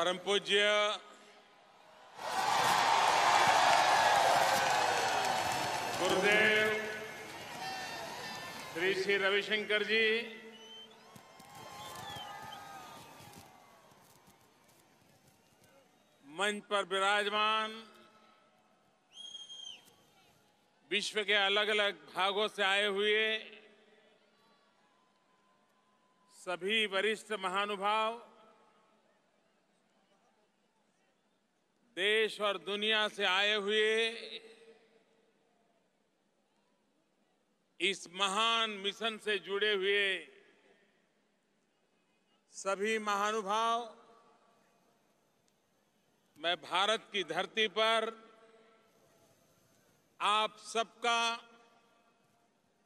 परम पूज्य गुरुदेव श्री श्री रविशंकर जी, मंच पर विराजमान विश्व के अलग अलग भागों से आए हुए सभी वरिष्ठ महानुभाव, देश और दुनिया से आए हुए इस महान मिशन से जुड़े हुए सभी महानुभाव, मैं भारत की धरती पर आप सबका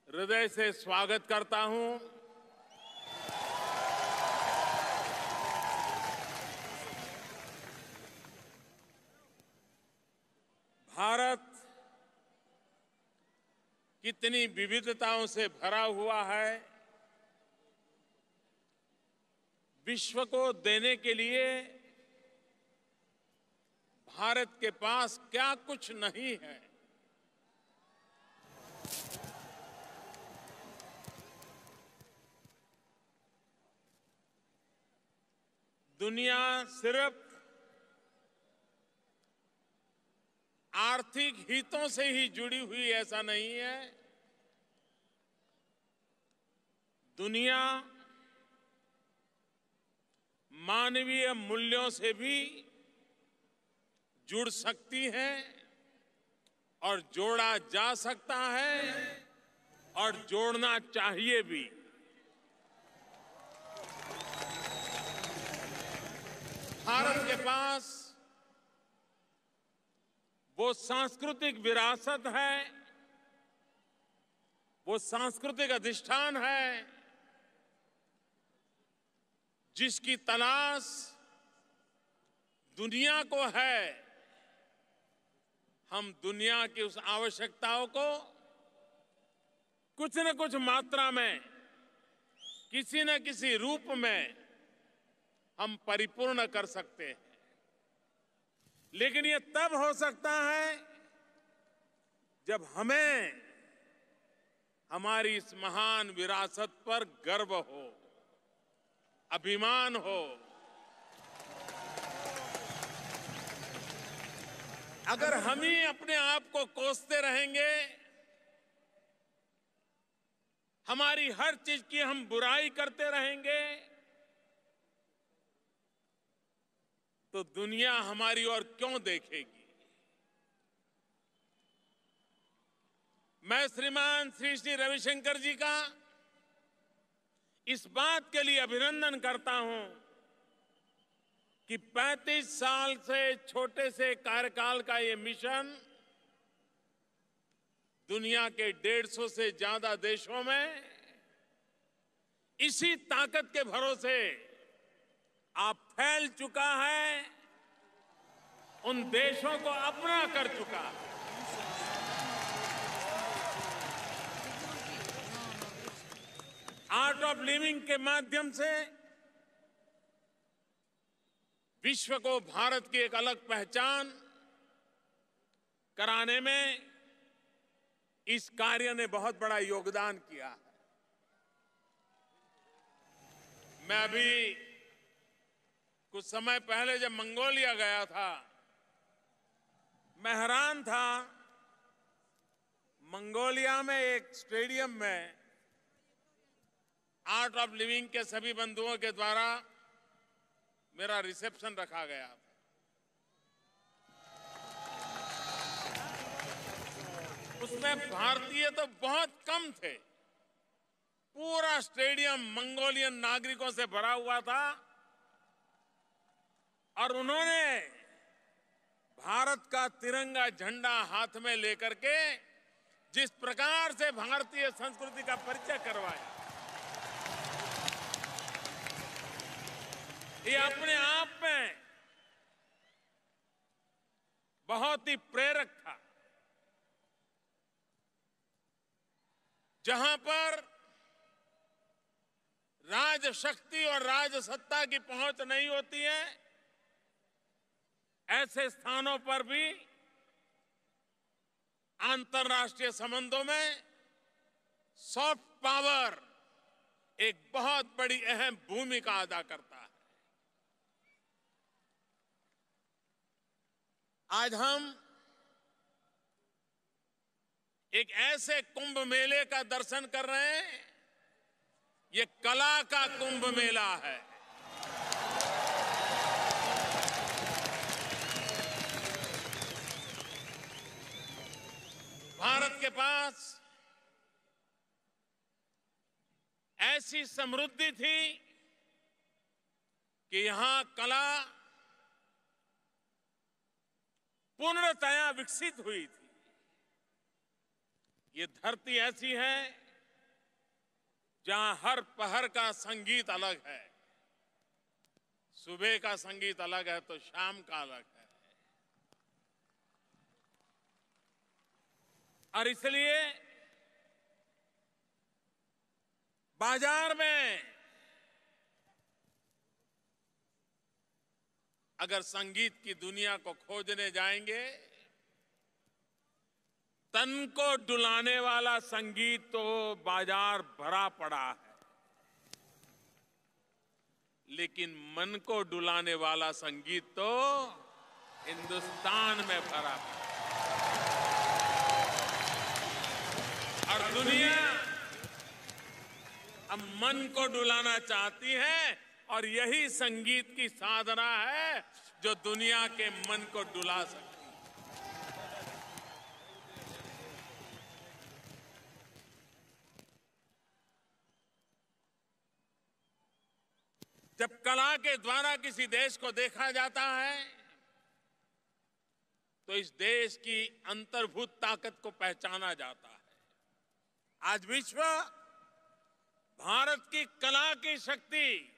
हृदय से स्वागत करता हूं। भारत कितनी विविधताओं से भरा हुआ है, विश्व को देने के लिए भारत के पास क्या कुछ नहीं है। दुनिया सिर्फ आर्थिक हितों से ही जुड़ी हुई ऐसा नहीं है। दुनिया मानवीय मूल्यों से भी जुड़ सकती है और जोड़ा जा सकता है और जोड़ना चाहिए भी। भारत के पास वो सांस्कृतिक विरासत है, वो सांस्कृतिक अधिष्ठान है जिसकी तलाश दुनिया को है। हम दुनिया की उस आवश्यकताओं को कुछ न कुछ मात्रा में, किसी न किसी रूप में हम परिपूर्ण कर सकते हैं, लेकिन ये तब हो सकता है जब हमें हमारी इस महान विरासत पर गर्व हो, अभिमान हो। अगर हम ही अपने आप को कोसते रहेंगे, हमारी हर चीज की हम बुराई करते रहेंगे, तो दुनिया हमारी ओर क्यों देखेगी। मैं श्रीमान श्री श्री रविशंकर जी का इस बात के लिए अभिनंदन करता हूं कि 35 साल से छोटे से कार्यकाल का ये मिशन दुनिया के 150 से ज्यादा देशों में इसी ताकत के भरोसे आप फैल चुका है, उन देशों को अपना कर चुका है। आर्ट ऑफ लिविंग के माध्यम से विश्व को भारत की एक अलग पहचान कराने में इस कार्य ने बहुत बड़ा योगदान किया है। मैं अभी कुछ समय पहले जब मंगोलिया गया था, मैं हैरान था। मंगोलिया में एक स्टेडियम में आर्ट ऑफ लिविंग के सभी बंधुओं के द्वारा मेरा रिसेप्शन रखा गया था। उसमें भारतीय तो बहुत कम थे, पूरा स्टेडियम मंगोलियन नागरिकों से भरा हुआ था और उन्होंने भारत का तिरंगा झंडा हाथ में लेकर के जिस प्रकार से भारतीय संस्कृति का परिचय करवाया, ये अपने आप में बहुत ही प्रेरक था। जहां पर राजशक्ति और राजसत्ता की पहुंच नहीं होती है, ऐसे स्थानों पर भी अंतर्राष्ट्रीय संबंधों में सॉफ्ट पावर एक बहुत बड़ी अहम भूमिका अदा करता है। आज हम एक ऐसे कुंभ मेले का दर्शन कर रहे हैं, ये कला का कुंभ मेला है। भारत के पास ऐसी समृद्धि थी कि यहां कला पूर्णतया विकसित हुई थी। ये धरती ऐसी है जहां हर पहर का संगीत अलग है। सुबह का संगीत अलग है तो शाम का अलग है। और इसलिए बाजार में अगर संगीत की दुनिया को खोजने जाएंगे, तन को डुलाने वाला संगीत तो बाजार भरा पड़ा है, लेकिन मन को डुलाने वाला संगीत तो हिंदुस्तान में भरा पड़ा है। और दुनिया अब मन को डुलाना चाहती है, और यही संगीत की साधना है जो दुनिया के मन को डुला सकती है। जब कला के द्वारा किसी देश को देखा जाता है तो इस देश की अंतर्भूत ताकत को पहचाना जाता है। आज विश्व भारत की कला की शक्ति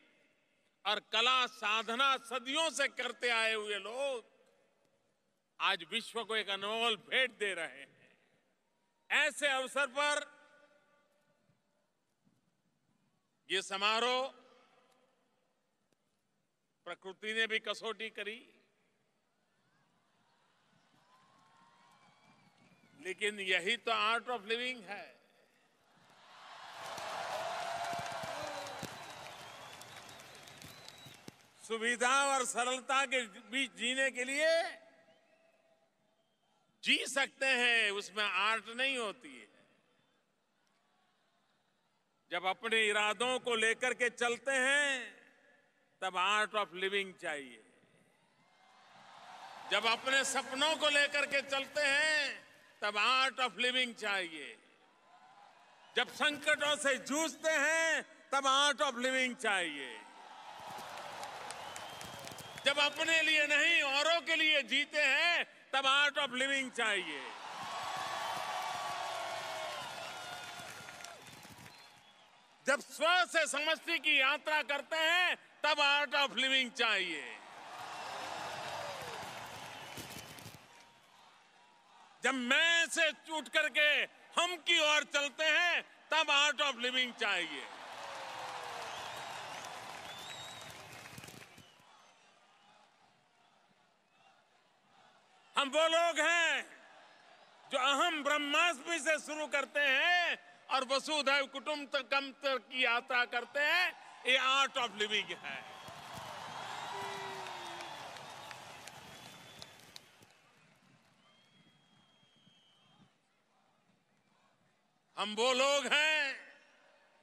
और कला साधना सदियों से करते आए हुए लोग आज विश्व को एक अनमोल भेंट दे रहे हैं। ऐसे अवसर पर ये समारोह प्रकृति ने भी कसौटी करी, लेकिन यही तो आर्ट ऑफ लिविंग है। सुविधा और सरलता के बीच जीने के लिए जी सकते हैं, उसमें आर्ट नहीं होती है। जब अपने इरादों को लेकर के चलते हैं तब आर्ट ऑफ लिविंग चाहिए। जब अपने सपनों को लेकर के चलते हैं तब आर्ट ऑफ लिविंग चाहिए। जब संकटों से जूझते हैं तब आर्ट ऑफ लिविंग चाहिए। जब अपने लिए नहीं औरों के लिए जीते हैं तब आर्ट ऑफ लिविंग चाहिए। जब स्व से समष्टि की यात्रा करते हैं तब आर्ट ऑफ लिविंग चाहिए। जब मैं से छूट करके हम की ओर चलते हैं तब आर्ट ऑफ लिविंग चाहिए। हम वो लोग हैं जो अहम ब्रह्मास्मि से शुरू करते हैं और वसुधैव कुटुंबकम की यात्रा करते हैं। ये आर्ट ऑफ लिविंग है। हम वो लोग हैं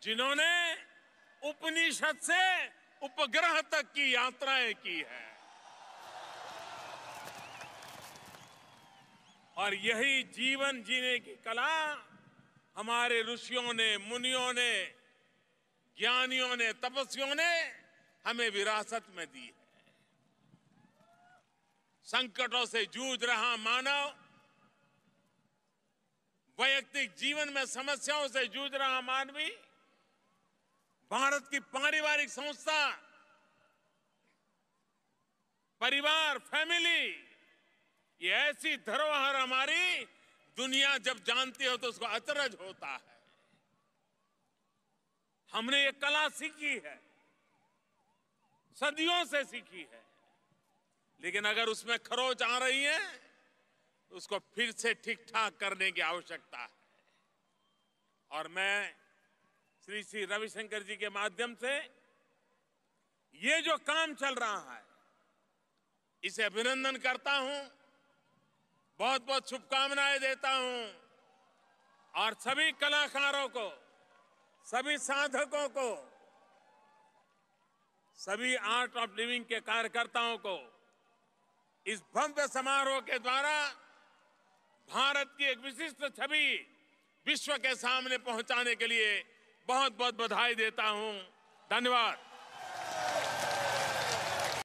जिन्होंने उपनिषद से उपग्रह तक की यात्राएं की है, और यही जीवन जीने की कला हमारे ऋषियों ने, मुनियों ने, ज्ञानियों ने, तपस्वियों ने हमें विरासत में दी है। संकटों से जूझ रहा मानव, वैयक्तिक जीवन में समस्याओं से जूझ रहा मानवी, भारत की पारिवारिक संस्था, परिवार, फैमिली, ये ऐसी धरोहर हमारी दुनिया जब जानती हो तो उसको अचरज होता है। हमने ये कला सीखी है, सदियों से सीखी है। लेकिन अगर उसमें खरोच आ रही है तो उसको फिर से ठीक ठाक करने की आवश्यकता है। और मैं श्री रविशंकर जी के माध्यम से ये जो काम चल रहा है इसे अभिनंदन करता हूं, बहुत बहुत शुभकामनाएं देता हूं और सभी कलाकारों को, सभी साधकों को, सभी आर्ट ऑफ लिविंग के कार्यकर्ताओं को इस भव्य समारोह के द्वारा भारत की एक विशिष्ट छवि विश्व के सामने पहुंचाने के लिए बहुत बहुत बधाई देता हूं। धन्यवाद।